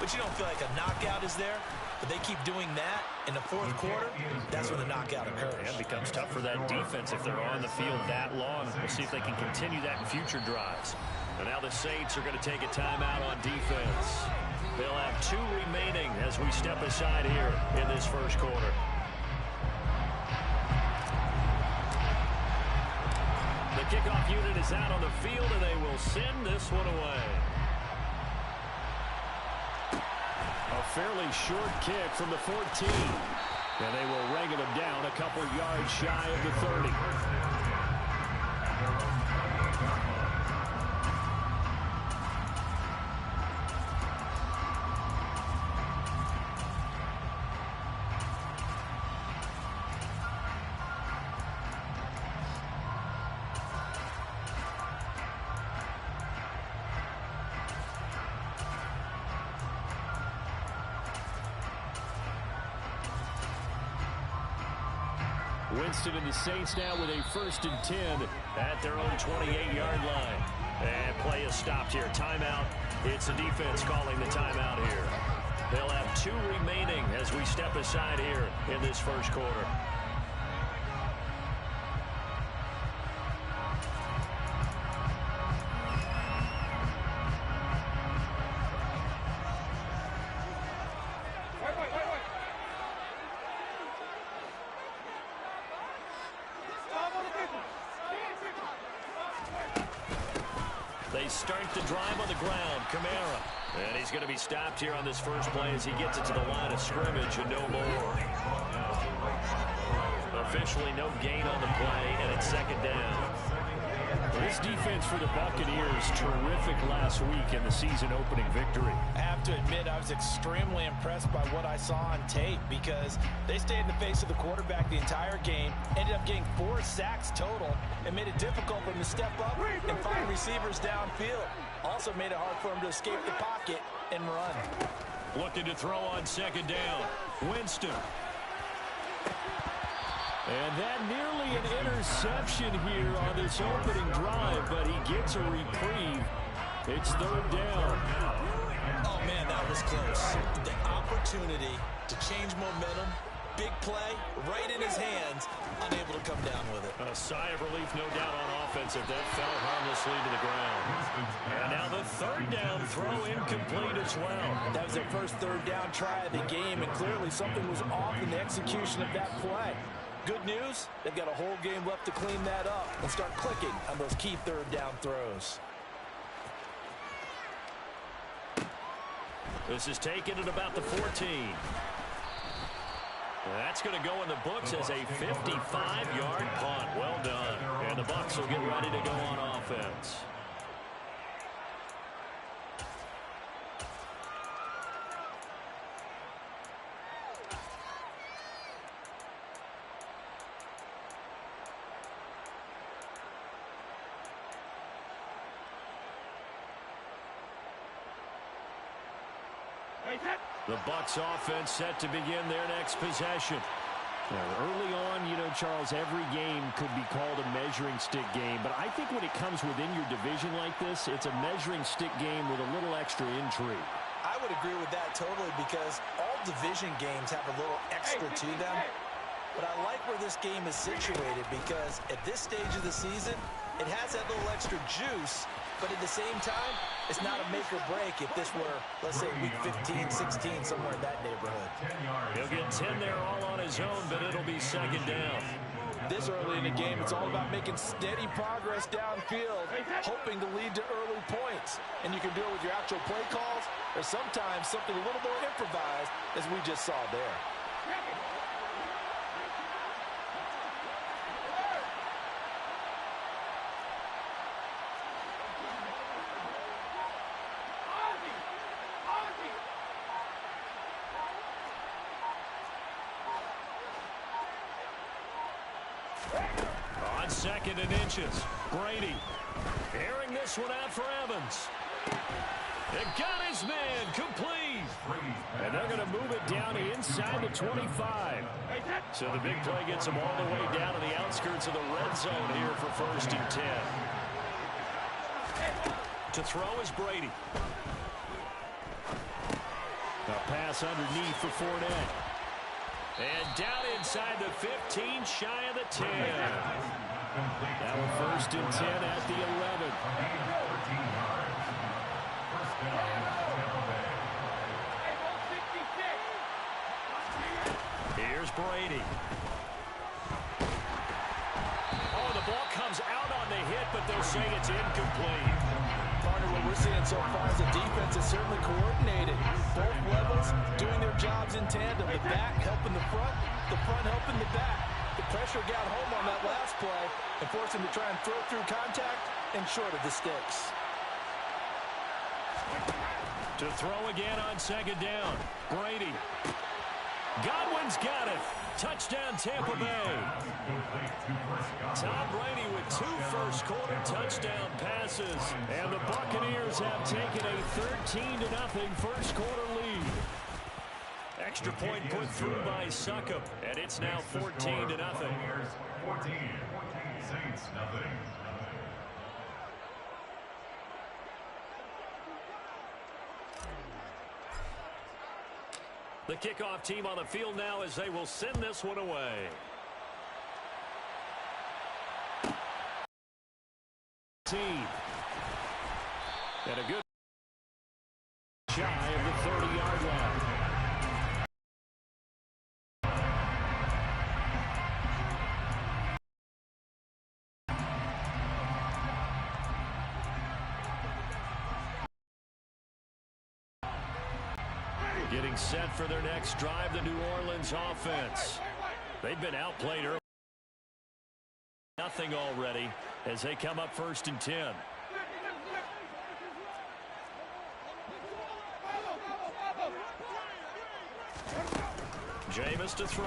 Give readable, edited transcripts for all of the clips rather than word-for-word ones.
but you don't feel like a knockout is there. But they keep doing that in the fourth quarter, that's when the knockout occurs. And it becomes tough for that defense if they're on the field that long. We'll see if they can continue that in future drives. And now the Saints are going to take a timeout on defense. They'll have 2 remaining as we step aside here in this first quarter. The kickoff unit is out on the field, and they will send this one away. A fairly short kick from the 14. And they will wrangle him down a couple yards shy of the 30. Winston and the Saints now with a 1st and 10 at their own 28-yard line. And play is stopped here. Timeout. It's the defense calling the timeout here. They'll have 2 remaining as we step aside here in this first quarter. They start the drive on the ground. Kamara. And he's going to be stopped here on this first play as he gets it to the line of scrimmage and no more. Officially no gain on the play, and it's 2nd down. This defense for the Buccaneers, terrific last week in the season-opening victory. I have to admit, I was extremely impressed by what I saw on tape because they stayed in the face of the quarterback the entire game, ended up getting 4 sacks total, and made it difficult for him to step up and find receivers downfield. Also made it hard for him to escape the pocket and run. Looking to throw on 2nd down. Winston. And that nearly an interception here on this opening drive, but he gets a reprieve. It's 3rd down. Oh, man, that was close. The opportunity to change momentum, big play, right in his hands, unable to come down with it. A sigh of relief, no doubt, on offense if that fell harmlessly to the ground. And now the 3rd down throw incomplete as well. That was their first 3rd down try of the game, and clearly something was off in the execution of that play. Good news, they've got a whole game left to clean that up and start clicking on those key 3rd down throws. This is taken at about the 14. That's going to go in the books as a 55-yard punt. Well done. And the Bucs will get ready to go on offense. The Bucs offense set to begin their next possession. Now, early on, you know, Charles, every game could be called a measuring stick game. But I think when it comes within your division like this, it's a measuring stick game with a little extra intrigue. I would agree with that totally because all division games have a little extra to them. But I like where this game is situated because at this stage of the season, it has that little extra juice. But at the same time, it's not a make or break if this were, let's say, week 15, 16, somewhere in that neighborhood. He'll get 10 there all on his own, but it'll be 2nd down. This early in the game, it's all about making steady progress downfield, hoping to lead to early points. And you can do it with your actual play calls or sometimes something a little more improvised, as we just saw there. On 2nd and inches, Brady airing this one out for Evans. It got his man complete. And they're going to move it down inside the 25. So the big play gets them all the way down to the outskirts of the red zone here for 1st and 10. To throw is Brady. A pass underneath for Fournette. And down inside the 15, shy of the 10. Now a 1st and 10 at the 11. Here's Brady. Oh, the ball comes out on the hit, but they'll say it's incomplete. Partner, what we're seeing so far is the defense is certainly coordinated. Both levels doing their jobs in tandem. The back helping the front helping the back. The pressure got home on that last play and forced him to try and throw through contact and short of the sticks. To throw again on 2nd down. Brady. Godwin's got it. Touchdown, Tampa Bay. Tom Brady with 2 first-quarter touchdown passes. And the Buccaneers have taken a 13-0 first-quarter lead. Extra point put through by Succop. And it's now 14-0. 14. Saints, nothing. The kickoff team on the field now as they will send this one away. Team. And a good shy of the 30-yard line. Getting set for their next drive, the New Orleans offense. They've been outplayed early. Nothing already as they come up 1st and 10. Jameis to throw.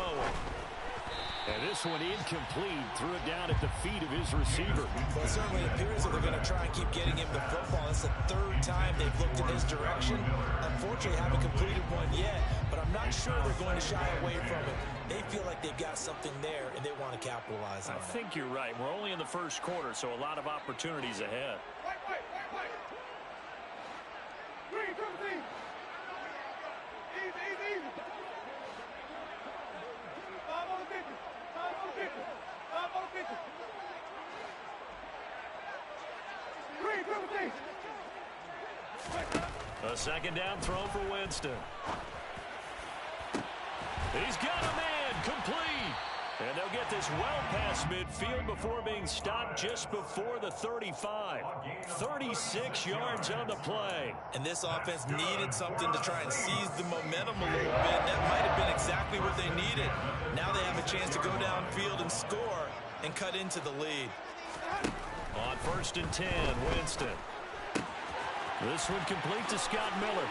And this one incomplete. Threw it down at the feet of his receiver. Well, it certainly appears that they're going to try and keep getting him the football. It's the 3rd time they've looked in his direction. Unfortunately, haven't completed one yet, but I'm not sure they're going to shy away from it. They feel like they've got something there, and they want to capitalize on it. I think you're right. We're only in the 1st quarter, so a lot of opportunities ahead. A 2nd down throw for Winston. He's got a man complete. And they'll get this well past midfield before being stopped just before the 35. 36 yards on the play. And this offense needed something to try and seize the momentum a little bit. That might have been exactly what they needed. Now they have a chance to go downfield and score and cut into the lead. On 1st and 10, Winston. This one complete to Scott Miller.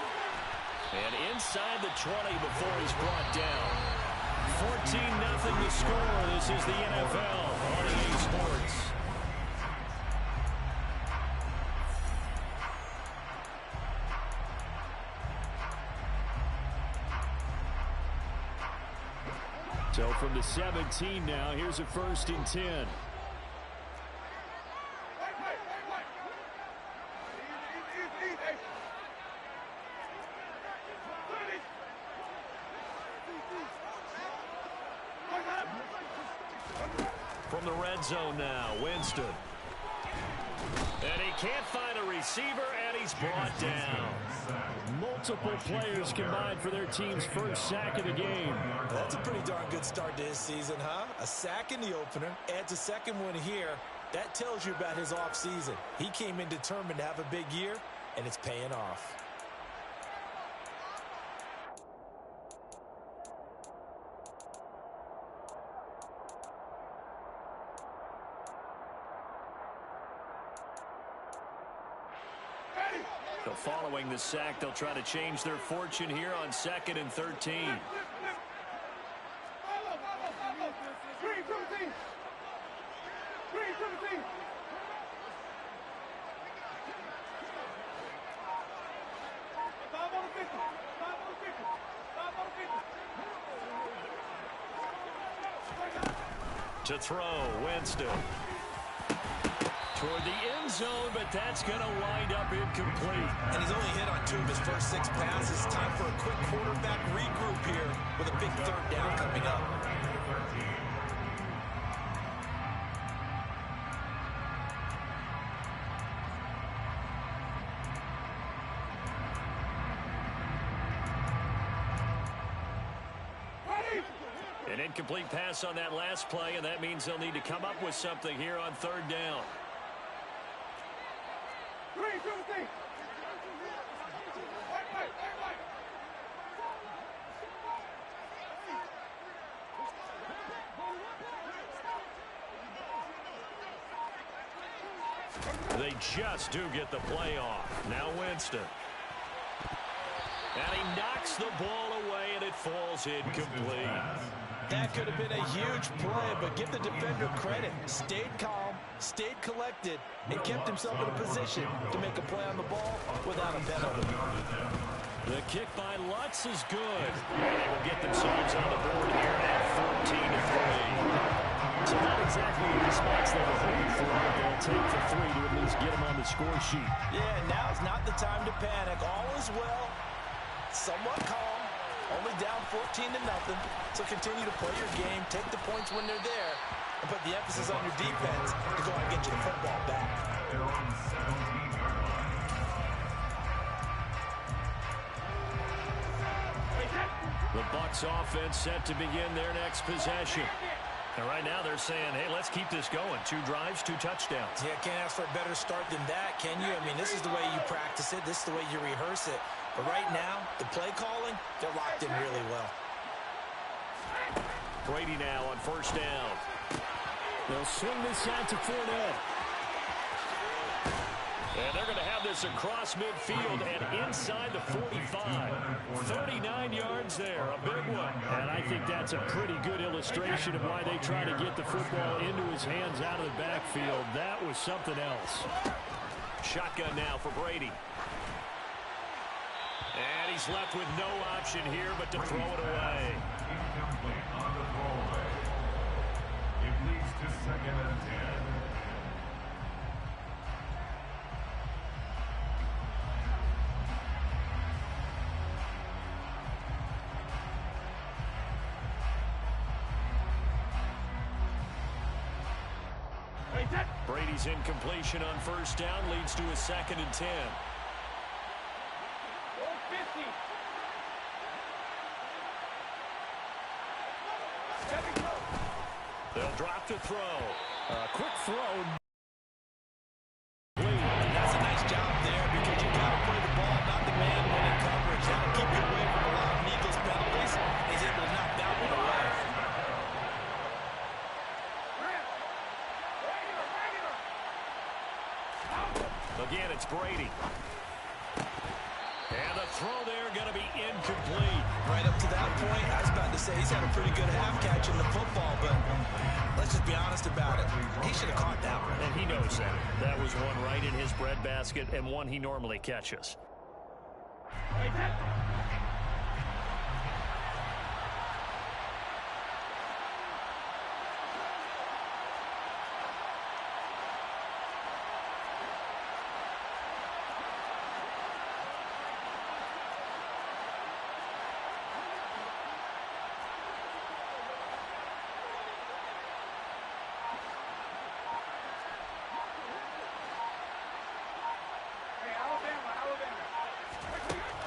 And inside the 20 before he's brought down. 14-0 to score. This is the NFL on EA Sports. So from the 17 now, here's a 1st and 10. From the red zone now, Winston. And he can't find a receiver, and he's brought down. Multiple players combined for their team's 1st sack of the game. That's a pretty darn good start to his season, huh? A sack in the opener, adds a 2nd one here. That tells you about his offseason. He came in determined to have a big year, and it's paying off. So following the sack, they'll try to change their fortune here on 2nd and 13. To throw, Winston. toward the end zone, but that's going to wind up incomplete. And he's only hit on 2 of his first 6 passes. Time for a quick quarterback regroup here with a big 3rd down coming up. An incomplete pass on that last play, and that means they'll need to come up with something here on 3rd down. They just do get the play off. Now Winston. And he knocks the ball away, and it falls incomplete. That could have been a huge play, but give the defender credit. Stayed calm, stayed collected, and kept himself in a position to make a play on the ball without a penalty. The kick by Lutz is good. And they will get themselves on the board here at 14-3. So not exactly the response they were hoping for, but they'll take the 3 to at least get them on the score sheet. Yeah, now's not the time to panic. All is well, somewhat calm, only down 14-0. So continue to play your game, take the points when they're there, and put the emphasis on your defense to go out and get you the football back. They're on 17-yard line. The Bucs offense set to begin their next possession. And right now they're saying, hey, let's keep this going. 2 drives, 2 touchdowns. Yeah, can't ask for a better start than that, can you? I mean, this is the way you practice it. This is the way you rehearse it. But right now, the play calling, they're locked in really well. Brady now on 1st down. They'll swing this out to Fournette. And they're going to have this across midfield and inside the 45. 39 yards there, a big one. And I think that's a pretty good illustration of why they try to get the football into his hands out of the backfield. That was something else. Shotgun now for Brady. And he's left with no option here but to throw it away. Incomplete on the throwaway. It leads to 2nd and 10. Brady's incompletion on 1st down leads to a 2nd and 10. They'll drop to throw. Quick throw. That's a nice job there because you got to play the ball, not the man when in coverage. That'll keep you away from a lot of Eagles penalties. He's able to knock that one away. Again, it's Brady. And the throw there going to be incomplete. Right up to that point, I was about to say he's had a pretty good half catching the football, but let's just be honest about it. He should have caught that one. And he knows that. That was one right in his breadbasket and one he normally catches.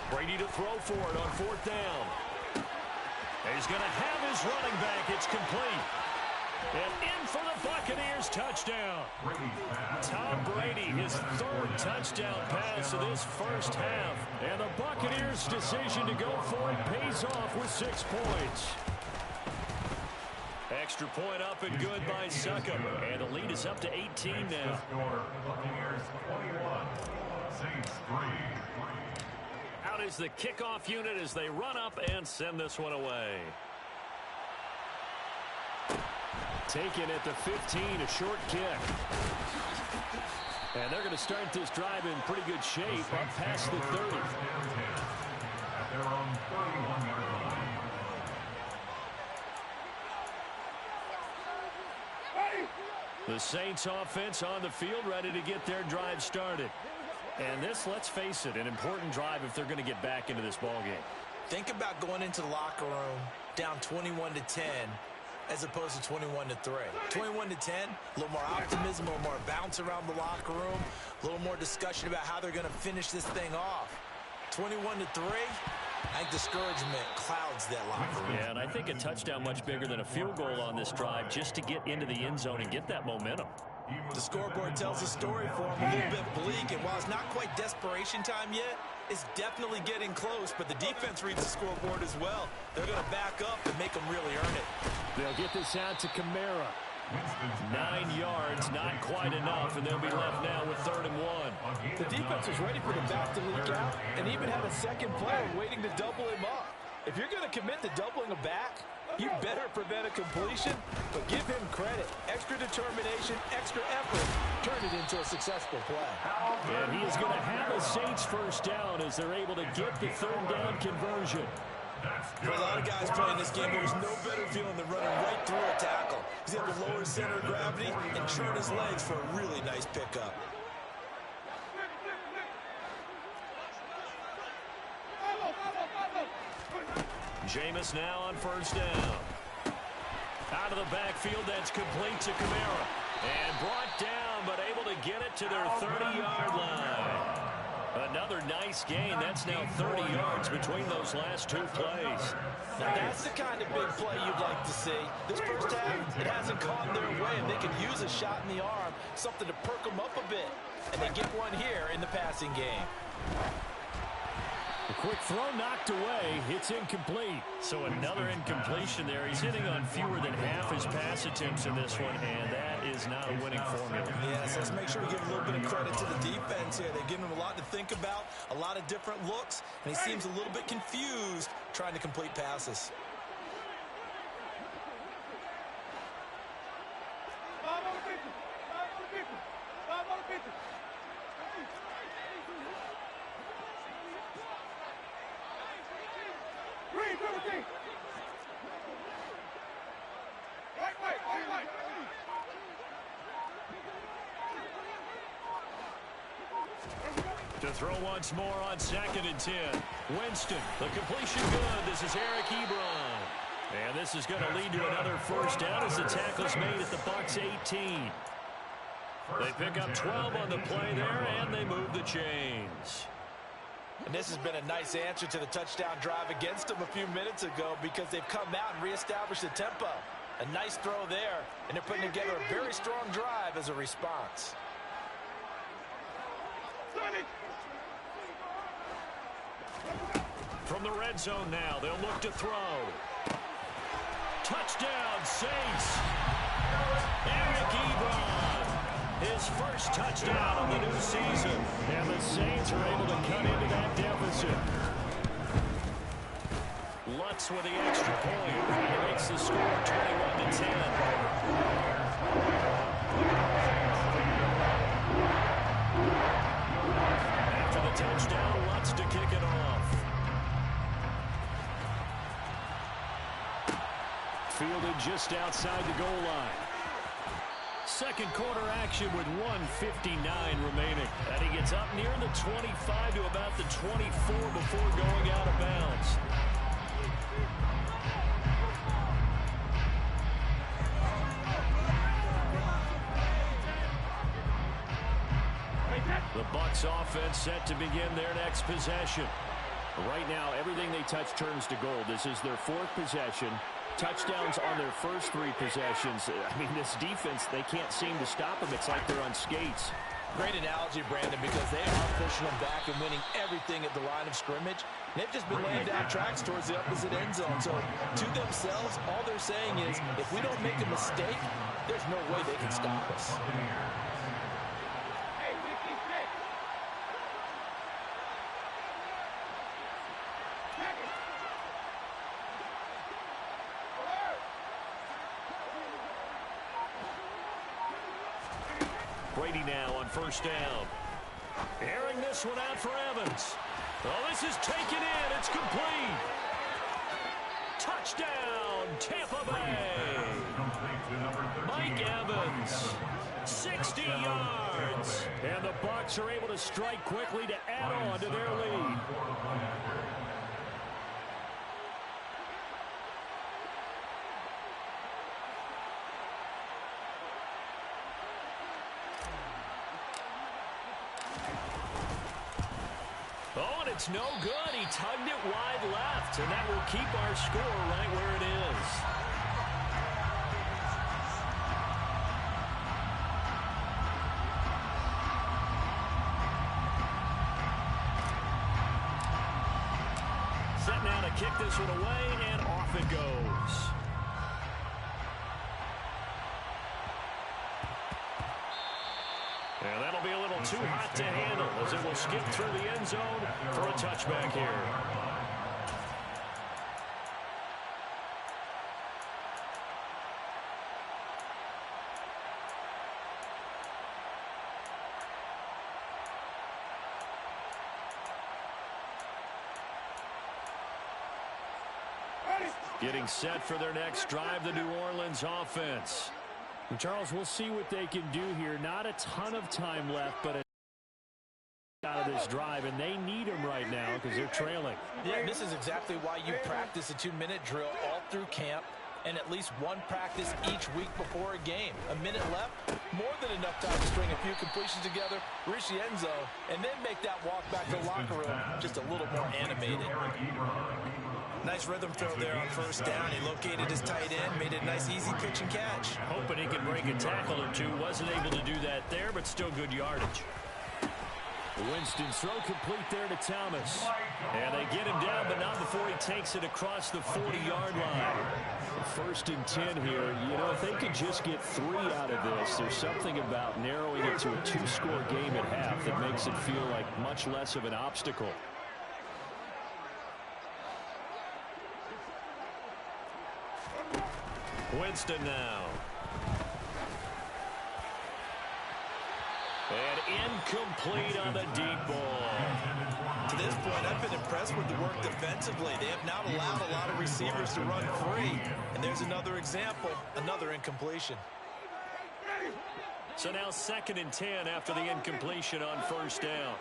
Brady to throw for it on 4th down. He's going to have his running back. It's complete. And in for the Buccaneers touchdown. Tom Brady, his 3rd touchdown pass of this first half. And the Buccaneers' decision to go for it pays off with 6 points. Extra point up and good by Succop. And the lead is up to 18 now. Buccaneers 21, Saints 3. Out is the kickoff unit as they run up and send this one away. Taken at the 15, a short kick. And they're going to start this drive in pretty good shape up past the 30. At their own 31-yard line. The Saints offense on the field, ready to get their drive started. And this, let's face it, an important drive if they're going to get back into this ballgame. Think about going into the locker room down 21-10 as opposed to 21-3. 21-10, a little more optimism, a little more bounce around the locker room, a little more discussion about how they're going to finish this thing off. 21-3, I think discouragement clouds that locker room. Yeah, and I think a touchdown much bigger than a field goal on this drive just to get into the end zone and get that momentum. The scoreboard tells a story for him, a little bit bleak, and while it's not quite desperation time yet, it's definitely getting close, but the defense reads the scoreboard as well. They're going to back up and make them really earn it. They'll get this out to Kamara. 9 yards, not quite enough, and they'll be left now with 3rd and 1. The defense was ready for the back to leak out and even had a second player waiting to double him up. If you're going to commit to doubling a back, you better prevent a completion, but give him credit. Extra determination, extra effort, turn it into a successful play. And he is going to have a Saints first down as they're able to get the 3rd down conversion. For a lot of guys playing this game, there's no better feeling than running right through a tackle. He's able to lower his center of gravity and turn his legs for a really nice pickup. Jameis now on 1st down. Out of the backfield, that's complete to Kamara. And brought down, but able to get it to their 30-yard line. Another nice gain. That's now 30 yards between those last 2 plays. Now that's the kind of big play you'd like to see. This first half, it hasn't gone their way, and they could use a shot in the arm, something to perk them up a bit. And they get one here in the passing game. A quick throw knocked away. It's incomplete. So another incompletion there. He's hitting on fewer than half his pass attempts in this one, and that is not a winning formula. Yes, let's make sure we give a little bit of credit to the defense here. They're giving him a lot to think about, a lot of different looks, and he seems a little bit confused trying to complete passes. To throw once more on 2nd and 10. Winston, the completion good. This is Eric Ebron. And this is going to lead to another first down as the tackle's made at the Bucs 18. They pick up 12 on the play there, and they move the chains. And this has been a nice answer to the touchdown drive against them a few minutes ago because they've come out and reestablished the tempo. A nice throw there, and they're putting together a very strong drive as a response. From the red zone now, they'll look to throw. Touchdown, Saints. Eric Ebron. His first touchdown of the new season. And the Saints are able to cut into that deficit. Lutz with the extra point. He makes the score 21-10. After the touchdown, Lutz to kick it off. Fielded just outside the goal line. Second quarter action with 1:59 remaining. And he gets up near the 25 to about the 24 before going out of bounds. The Bucs offense set to begin their next possession. Right now, everything they touch turns to gold. This is their 4th possession. Touchdowns on their first 3 possessions. I mean, this defense, they can't seem to stop them. It's like they're on skates. Great analogy, Brandon, because they are pushing them back and winning everything at the line of scrimmage. They've just been laying down tracks towards the opposite end zone. So to themselves, all they're saying is, if we don't make a mistake, there's no way they can stop us. Brady now on 1st down. Airing this one out for Evans. Oh, this is taken in. It's complete. Touchdown, Tampa Bay. Mike Evans, 60 yards. And the Bucs are able to strike quickly to add on to their lead. Oh, and it's no good. He tugged it wide left, and that will keep our score right where it is. Set now to kick this one away, and off it goes. And that'll be a little too hot to handle as it will skip through the end zone for a touchback here. Getting set for their next drive, the New Orleans offense. And Charles, we'll see what they can do here. Not a ton of time left, but out of this drive, and they need him right now because they're trailing. Yeah, this is exactly why you practice a 2-minute drill all through camp and at least one practice each week before a game. A minute left, more than enough time to string a few completions together, reach the end zone, and then make that walk back to the locker room just a little more animated. Nice rhythm throw there on first down. He located his tight end, made a nice easy pitch and catch. Hoping he could break a tackle or two. Wasn't able to do that there, but still good yardage. Winston's throw complete there to Thomas. And they get him down, but not before he takes it across the 40-yard line. 1st and 10 here. You know, if they could just get 3 out of this, there's something about narrowing it to a 2-score game at half that makes it feel like much less of an obstacle. Winston now. And incomplete on the deep ball. To this point, I've been impressed with the work defensively. They have not allowed a lot of receivers to run free. And there's another example, another incompletion. So now 2nd and 10 after the incompletion on first down.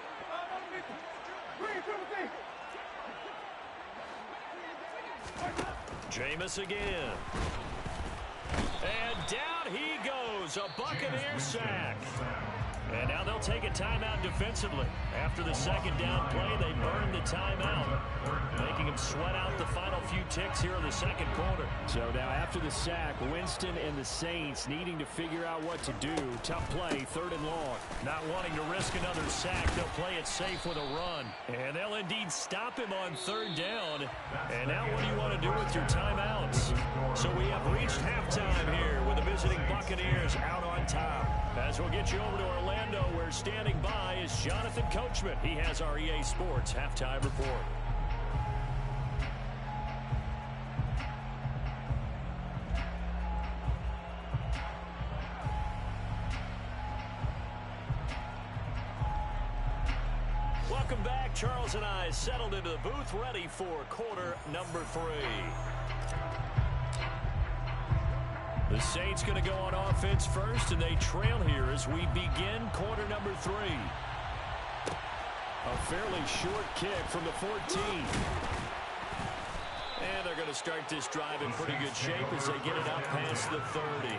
Jameis again. And down he goes. A Buccaneer sack. And now they'll take a timeout defensively. After the 2nd down play, they burn the timeout, making them sweat out the final few ticks here in the 2nd quarter. So now after the sack, Winston and the Saints needing to figure out what to do. Tough play, 3rd and long. Not wanting to risk another sack, they'll play it safe with a run. And they'll indeed stop him on 3rd down. And now what do you want to do with your timeouts? So we have reached halftime here with the visiting Buccaneers out on top. As we'll get you over to Orlando, where standing by is Jonathan Coachman. He has our EA Sports halftime report. Welcome back. Charles and I settled into the booth, ready for quarter number 3. The Saints going to go on offense first, and they trail here as we begin quarter number 3. A fairly short kick from the 14. And they're going to start this drive in pretty good shape as they get it up past the 30.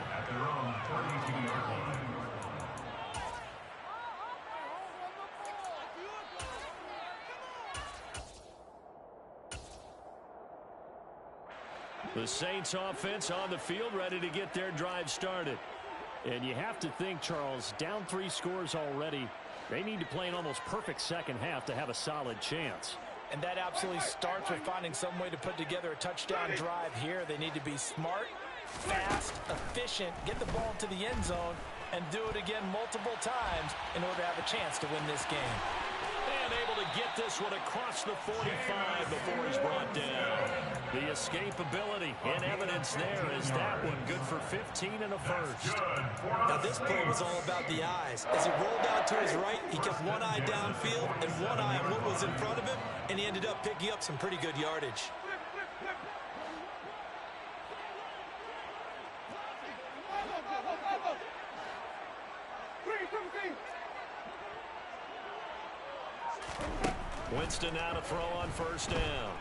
The Saints offense on the field, ready to get their drive started. And you have to think, Charles, down 3 scores already. They need to play an almost perfect second half to have a solid chance. And that absolutely starts with finding some way to put together a touchdown drive here. They need to be smart, fast, efficient, get the ball to the end zone, and do it again multiple times in order to have a chance to win this game. And able to get this one across the 45 before he's brought down. The escapability in evidence there is that one good for 15 and a first. Now this play was all about the eyes. As he rolled out to his right, he kept one eye downfield and one eye on what was in front of him, and he ended up picking up some pretty good yardage. Winston now to throw on first down.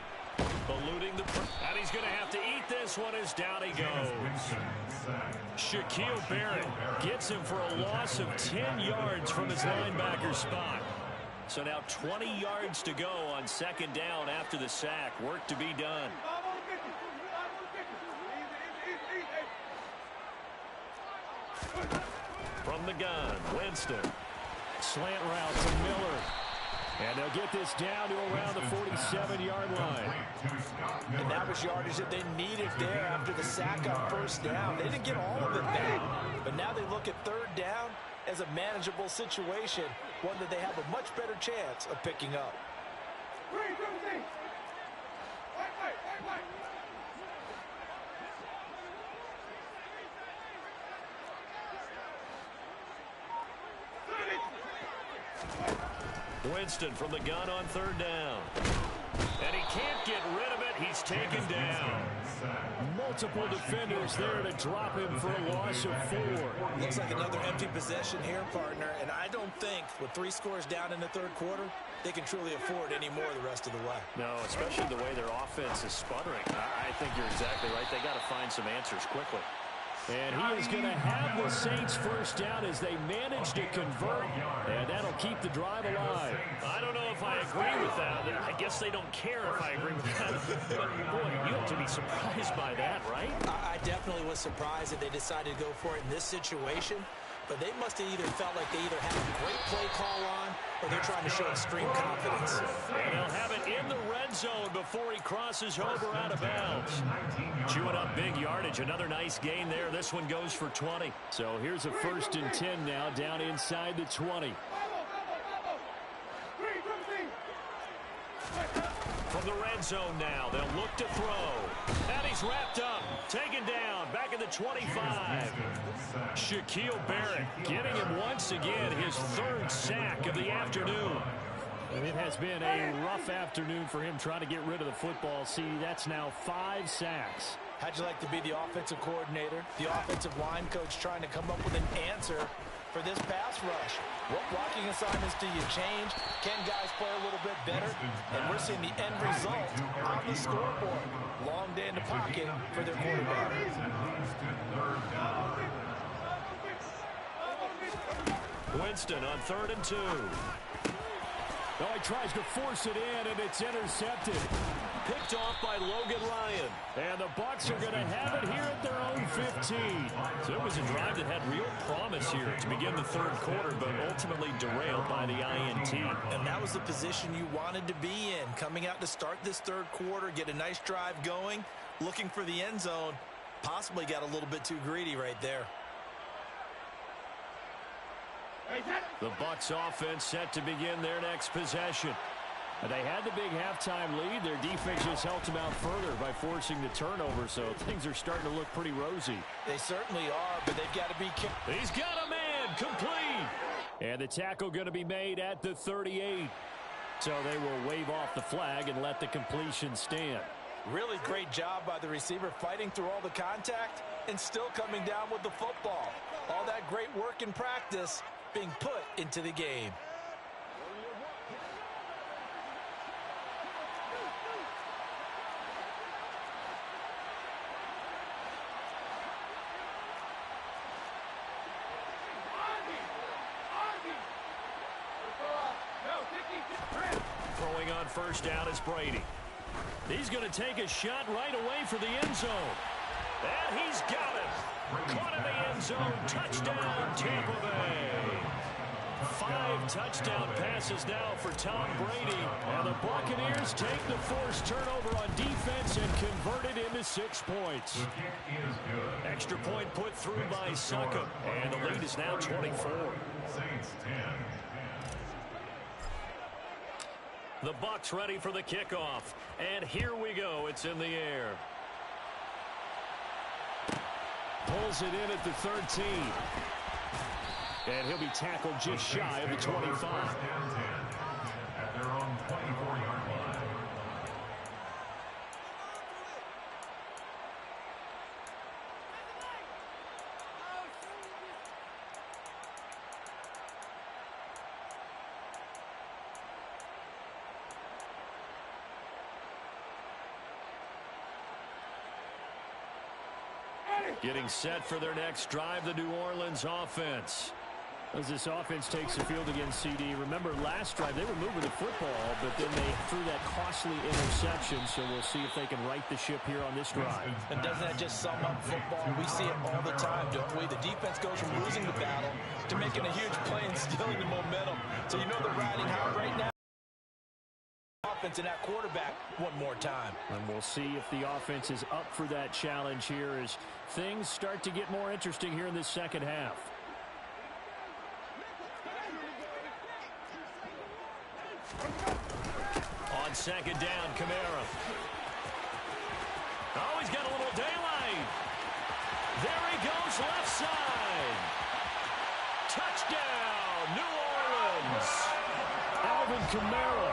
Eluding the... And he's going to have to eat this one as down he goes. Shaquille Barrett gets him for a loss of 10 yards from his linebacker spot. So now 20 yards to go on second down after the sack. Work to be done. From the gun, Winston. Slant route to Miller. And they'll get this down to around the 47-yard line. And that was yardage that they needed there after the sack on first down. They didn't get all of it back, but now they look at third down as a manageable situation, one that they have a much better chance of picking up. Winston from the gun on third down. And he can't get rid of it. He's taken down. Multiple defenders there to drop him for a loss of 4. Looks like another empty possession here, partner. And I don't think with 3 scores down in the third quarter, they can truly afford any more the rest of the way. No, especially the way their offense is sputtering. I think you're exactly right. They got to find some answers quickly. And he is going to have the Saints first down as they manage to convert, and that'll keep the drive alive. I don't know if I agree with that. I guess they don't care if I agree with that. But, boy, you have to be surprised by that, right? I definitely was surprised that they decided to go for it in this situation. But they must have either felt like they either had a great play call on or they're trying to show extreme confidence. And they'll have it in the red zone before he crosses over out of bounds. Chewing up big yardage. Another nice gain there. This one goes for 20. So here's a 1st and 10 now down inside the 20. From the red zone now, they'll look to throw. And he's wrapped up, taken down, back at the 25. Shaquille Barrett getting him once again, his 3rd sack of the afternoon. And it has been a rough afternoon for him trying to get rid of the football. See, that's now 5 sacks. How'd you like to be the offensive coordinator, the offensive line coach trying to come up with an answer for this pass rush? What blocking assignments do you change? Can guys play a little bit better? And we're seeing the end result on the scoreboard. Long day in the pocket for their quarterback. Winston on 3rd and 2. Oh, he tries to force it in, and it's intercepted. Picked off by Logan Ryan. And the Bucs are going to have it here at their own 15. So it was a drive that had real promise here to begin the third quarter, but ultimately derailed by the INT. And that was the position you wanted to be in. Coming out to start this third quarter, get a nice drive going, looking for the end zone. Possibly got a little bit too greedy right there. The Bucs offense set to begin their next possession. And they had the big halftime lead. Their defense just helped them out further by forcing the turnover, so things are starting to look pretty rosy. They certainly are, but they've got to be careful. He's got a man, complete. And the tackle going to be made at the 38. So they will wave off the flag and let the completion stand. Really great job by the receiver fighting through all the contact and still coming down with the football. All that great work in practice being put into the game. Throwing on first down is Brady. He's going to take a shot right away for the end zone. And he's got it. Caught in the end zone. Touchdown, Tampa Bay. 5 touchdown passes now for Tom Brady. And the Buccaneers take the forced turnover on defense and convert it into 6 points. Extra point put through by Succop. And the lead is now 24. The Bucs ready for the kickoff. And here we go. It's in the air. Pulls it in at the 13. And he'll be tackled just shy of the 25. At their own 24-yard line. Getting set for their next drive, the New Orleans offense. As this offense takes the field against CD, remember last drive they were moving the football, but then they threw that costly interception, so we'll see if they can right the ship here on this drive. And doesn't that just sum up football? We see it all the time, don't we? The defense goes from losing the battle to making a huge play and stealing the momentum. So you know they're riding high right now. Offense and that quarterback one more time. And we'll see if the offense is up for that challenge here as things start to get more interesting here in this second half. On second down, Kamara. Oh, he's got a little daylight. There he goes, left side. Touchdown, New Orleans. Alvin Kamara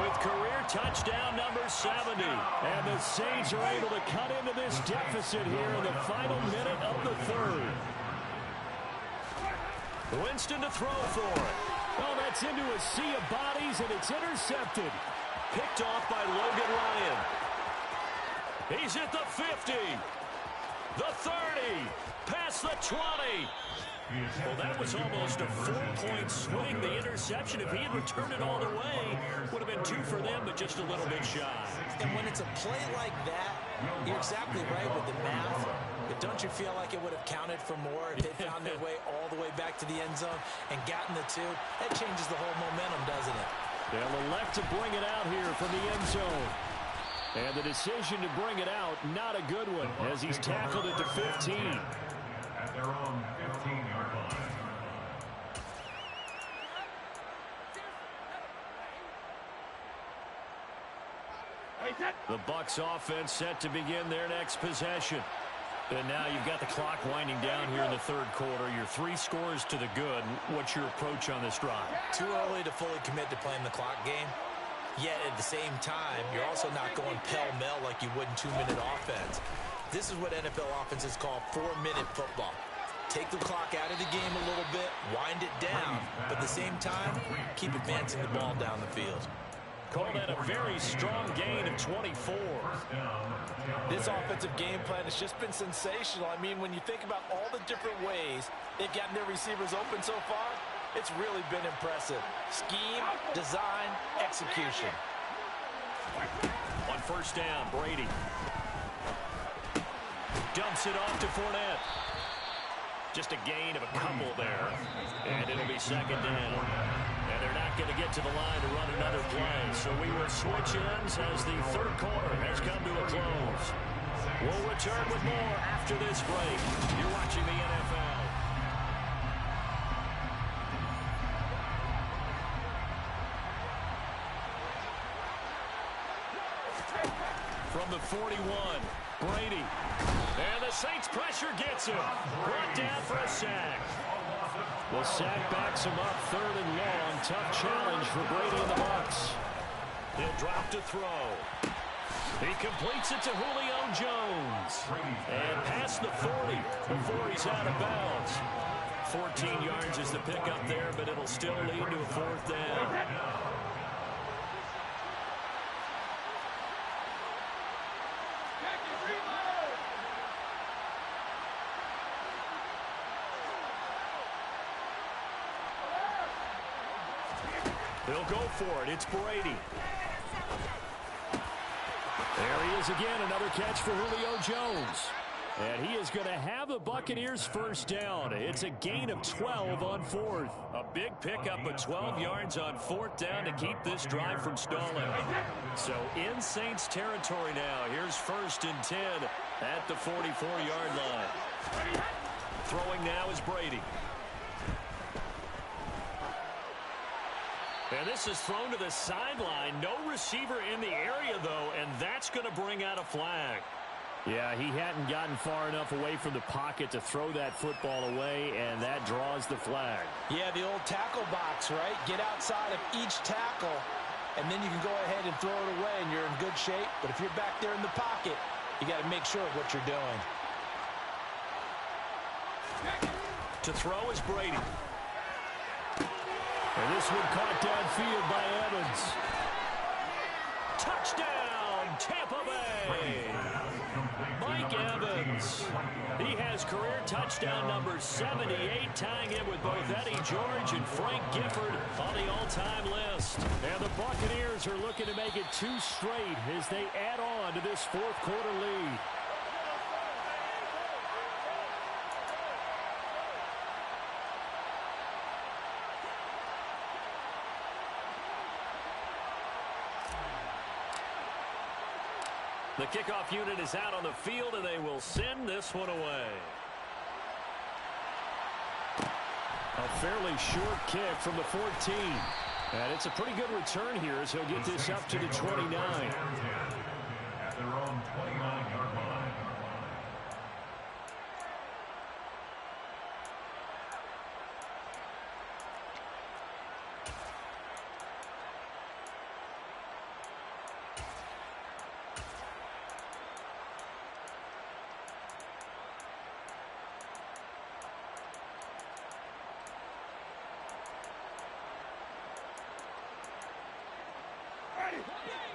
with career touchdown number 70. And the Saints are able to cut into this deficit here in the final minute of the third. Winston to throw for it. Oh, that's into a sea of bodies, and it's intercepted. Picked off by Logan Ryan. He's at the 50. The 30. Past the 20. Well, that was almost a 4-point swing. The interception, if he had returned it all the way, would have been 2 for them, but just a little bit shy. And when it's a play like that, you're exactly right with the math. But don't you feel like it would have counted for more if they found their way all the way back to the end zone and gotten the 2? That changes the whole momentum, doesn't it? They'll elect to bring it out here from the end zone. And the decision to bring it out, not a good one, as he's tackled at the 15. At their own 15-yard line. The Bucs offense set to begin their next possession. And now you've got the clock winding down here in the third quarter. You're 3 scores to the good. What's your approach on this drive? Too early to fully commit to playing the clock game. Yet at the same time, you're also not going pell-mell like you would in 2-minute offense. This is what NFL offenses call 4-minute football. Take the clock out of the game a little bit, wind it down, but at the same time, keep advancing the ball down the field. Call that a very strong gain of 24. This offensive game plan has just been sensational. I mean, when you think about all the different ways they've gotten their receivers open so far, it's really been impressive. Scheme, design, execution. On first down, Brady. Dumps it off to Fournette. Just a gain of a couple there. And it'll be second down. And they're not going to get to the line to run another play. So we will switch ends as the third quarter has come to a close. We'll return with more after this break. You're watching the NFL. From the 41, Brady. And the Saints pressure gets him. Brought down for a sack. The sack backs him up, 3rd and long. Tough challenge for Brady and the Bucs. He'll drop to throw. He completes it to Julio Jones. And past the 40 before he's out of bounds. 14 yards is the pickup there, but it'll still lead to a 4th down. He'll go for it. It's Brady. There he is again. Another catch for Julio Jones. And he is going to have the Buccaneers first down. It's a gain of 12 on 4th. A big pickup of 12 yards on 4th down to keep this drive from stalling. So in Saints territory now. Here's 1st and 10 at the 44-yard line. Throwing now is Brady. And this is thrown to the sideline. No receiver in the area, though, and that's going to bring out a flag. Yeah, he hadn't gotten far enough away from the pocket to throw that football away, and that draws the flag. Yeah, the old tackle box, right? Get outside of each tackle, and then you can go ahead and throw it away, and you're in good shape. But if you're back there in the pocket, you got to make sure of what you're doing. To throw is Brady. And this one caught downfield by Evans. Touchdown, Tampa Bay! Mike Evans. He touchdown number 78, tying it with both Eddie George and Frank Gifford on the all-time list. And the Buccaneers are looking to make it 2 straight as they add on to this fourth quarter lead. The kickoff unit is out on the field, and they will send this one away. A fairly short kick from the 14. And it's a pretty good return here as he'll get this up to the 29. At their own 29-yard line.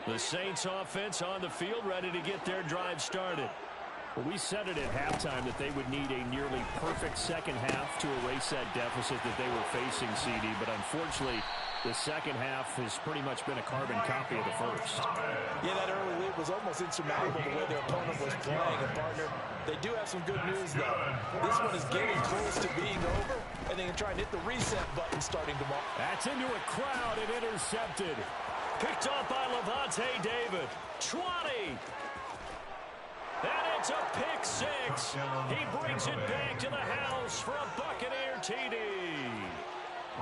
The Saints offense on the field, ready to get their drive started. Well, we said it at halftime that they would need a nearly perfect second half to erase that deficit that they were facing, CD. But unfortunately, the second half has pretty much been a carbon copy of the first. Yeah, that early lead was almost insurmountable the way their opponent was playing. And, partner, they do have some good news, though. This one is getting close to being over, and they can try and hit the reset button starting tomorrow. That's into a crowd and intercepted. Picked off by Lavonte David. 20. And it's a pick six. He brings it back to the house for a Buccaneer TD.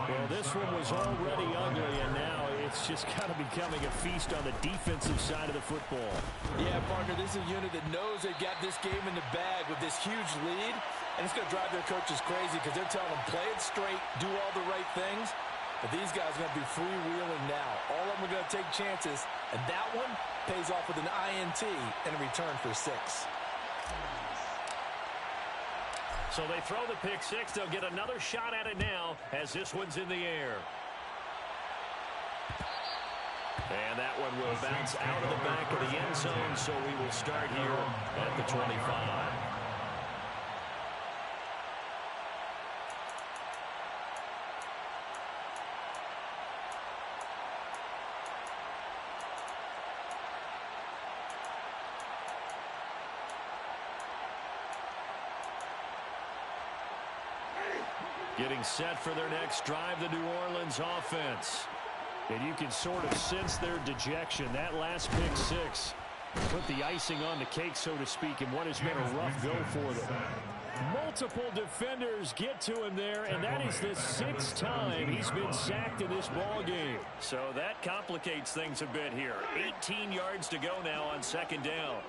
Well, this one was already ugly, and now it's just kind of becoming a feast on the defensive side of the football. Yeah, partner, this is a unit that knows they've got this game in the bag with this huge lead, and it's going to drive their coaches crazy because they're telling them, play it straight, do all the right things. But these guys are going to be freewheeling now. All of them are going to take chances, and that one pays off with an INT and a return for 6. So they throw the pick six. They'll get another shot at it now as this one's in the air. And that one will bounce out of the back of the end zone, so we will start here at the 25. Getting set for their next drive, the New Orleans offense. And you can sort of sense their dejection. That last pick six put the icing on the cake, so to speak, in what has been a rough go for them. Multiple defenders get to him there, and that is the 6th time he's been sacked in this ball game. So that complicates things a bit here. 18 yards to go now on second down.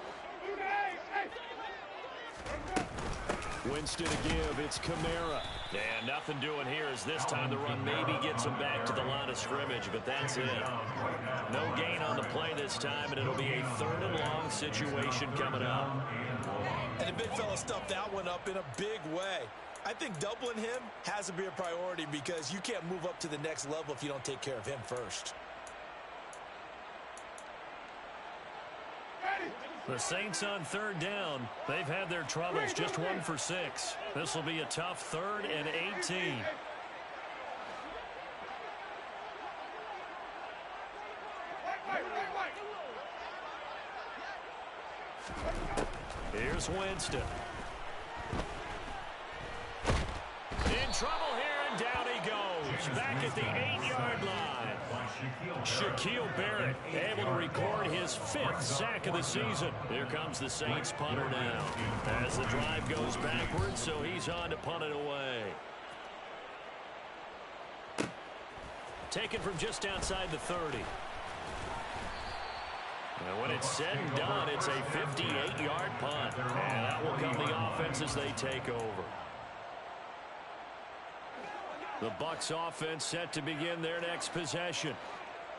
Winston to give. It's Kamara. And nothing doing here as this time the run maybe gets him back to the line of scrimmage, but that's it. No gain on the play this time, and it'll be a 3rd and long situation coming up. And the big fella stuffed that one up in a big way. I think doubling him has to be a priority because you can't move up to the next level if you don't take care of him first. The Saints on 3rd down. They've had their troubles, just 1 for 6. This will be a tough 3rd and 18. Here's Winston. In trouble here, and down he goes. Back at the 8-yard line. Shaquille Barrett able to record his 5th sack of the season. Here comes the Saints punter now as the drive goes backwards, so he's on to punt it away. Taken from just outside the 30. And when it's said and done, it's a 58-yard punt. And that will come the offense as they take over. The Bucs offense set to begin their next possession.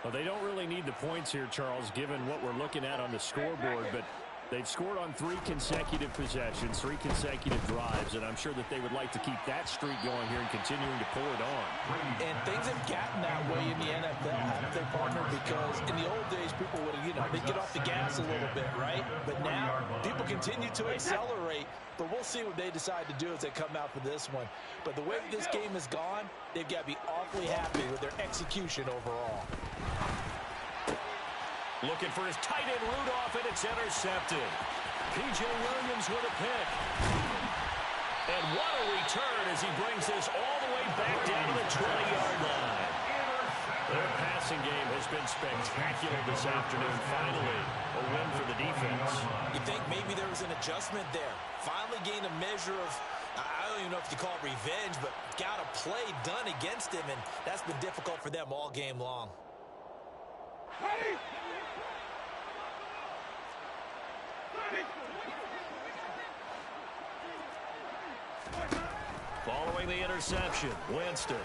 Well, they don't really need the points here, Charles, given what we're looking at on the scoreboard, but they've scored on 3 consecutive possessions, 3 consecutive drives, and I'm sure that they would like to keep that streak going here and continuing to pull it on. And things have gotten that way in the NFL, haven't they, partner? Because in the old days, people would, they'd get off the gas a little bit, right? But now, people can continue to accelerate, but we'll see what they decide to do as they come out for this one. But the way this game has gone, they've got to be awfully happy with their execution overall. Looking for his tight end Rudolph, and it's intercepted. P.J. Williams with a pick. And what a return as he brings this all the way back down to the 20-yard line. Their passing game has been spectacular this afternoon. Finally, a win for the defense. You think maybe there was an adjustment there. Finally gained a measure of, I don't even know if you call it revenge, but got a play done against him, and that's been difficult for them all game long. Following the interception, Winston.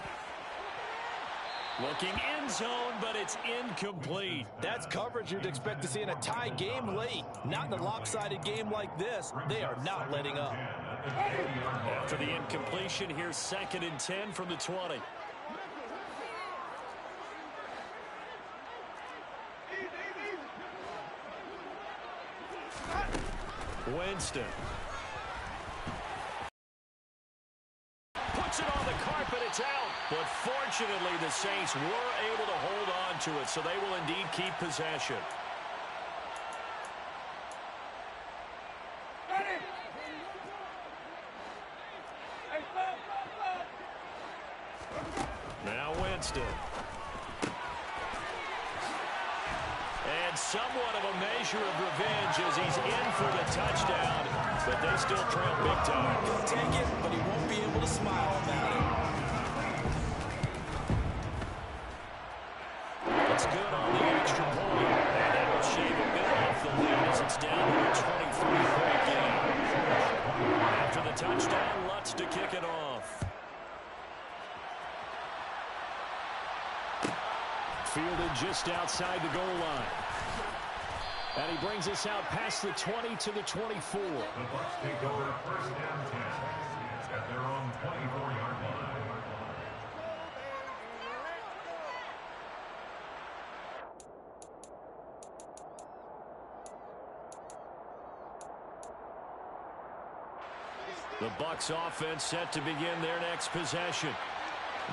Looking end zone, but it's incomplete. That's coverage you'd expect to see in a tie game late. Not in a lopsided game like this. They are not letting up. After the incompletion, here's 2nd and 10 from the 20. Winston. Puts it on the carpet, it's out. But fortunately, the Saints were able to hold on to it, so they will indeed keep possession. Now Winston. And somewhat of a measure of revenge as he's in for the touchdown, but they still trail big time. He'll take it, but he won't be able to smile about it. It's good on the extra point, and that will shave a bit off the lead as it's down to a 23-point game. After the touchdown, Lutz to kick it off. Fielded just outside the goal line. And he brings us out past the 20 to the 24. The Bucs take over 1st and 10 at their own 24-yard line. The Bucs offense set to begin their next possession.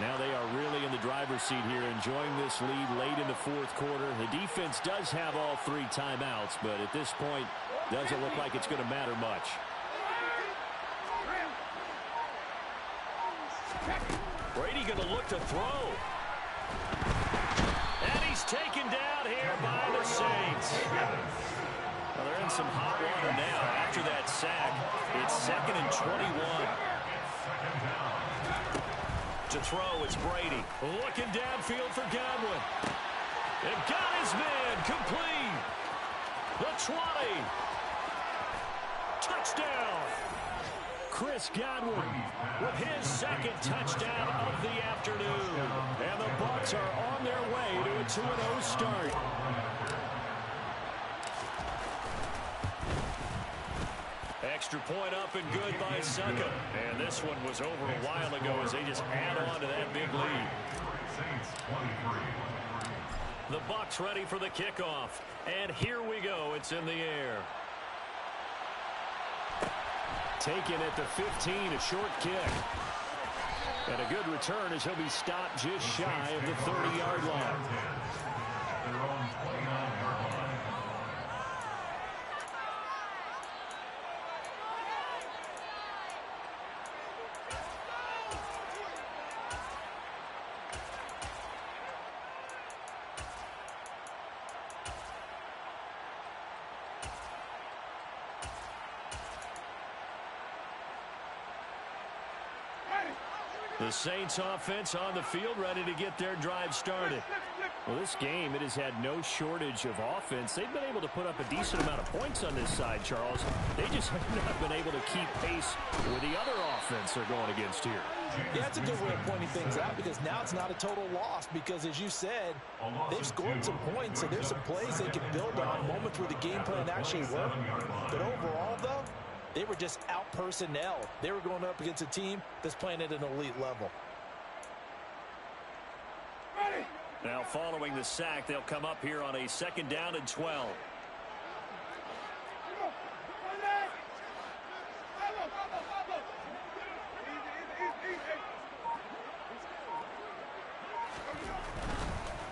Now they are really in the driver's seat here, enjoying this lead late in the 4th quarter. The defense does have all 3 timeouts, but at this point, doesn't look like it's going to matter much. Brady going to look to throw. And he's taken down here by the Saints. Well, they're in some hot water now after that sack. It's 2nd and 21. To throw, it's Brady. Looking downfield for Godwin. And got his man complete. The 20. Touchdown. Chris Godwin with his 2nd touchdown of the afternoon. And the Bucs are on their way to a 2-0 start. Extra point up and good by Succop. And this one was over a while ago as they just add on to that big lead. The Bucs ready for the kickoff. And here we go. It's in the air. Taken at the 15, a short kick. And a good return as he'll be stopped just shy of the 30-yard line. Their own 29-yard line. The Saints offense on the field ready to get their drive started. Well, this game, it has had no shortage of offense. They've been able to put up a decent amount of points on this side, Charles. They just have not been able to keep pace with the other offense they're going against here. Yeah, that's a good way of pointing things out because now it's not a total loss because, as you said, they've scored some points, so there's some plays they can build on, moments where the game plan actually worked. But overall, though, they were just out personnel. They were going up against a team that's playing at an elite level. Now following the sack, they'll come up here on a 2nd down and 12.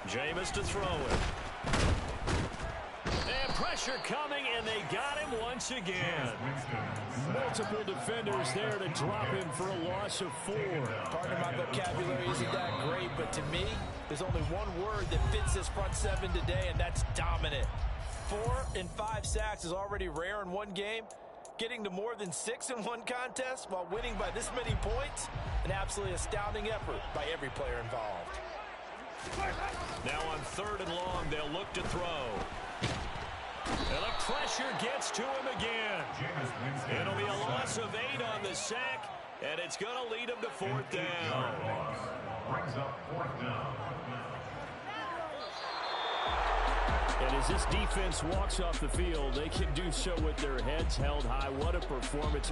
Jameis to throw it. And pressure coming, and they got him once again. Multiple defenders there to drop him for a loss of 4. Pardon my vocabulary isn't that great, but to me, there's only one word that fits this front seven today, and that's dominant. 4 and 5 sacks is already rare in one game. Getting to more than 6 in one contest while winning by this many points, an absolutely astounding effort by every player involved. Now on 3rd and long, they'll look to throw. And the pressure gets to him again. It'll be a loss of 8 on the sack, and it's going to lead him to 4th down. Brings up 4th down. And as this defense walks off the field, they can do so with their heads held high. What a performance.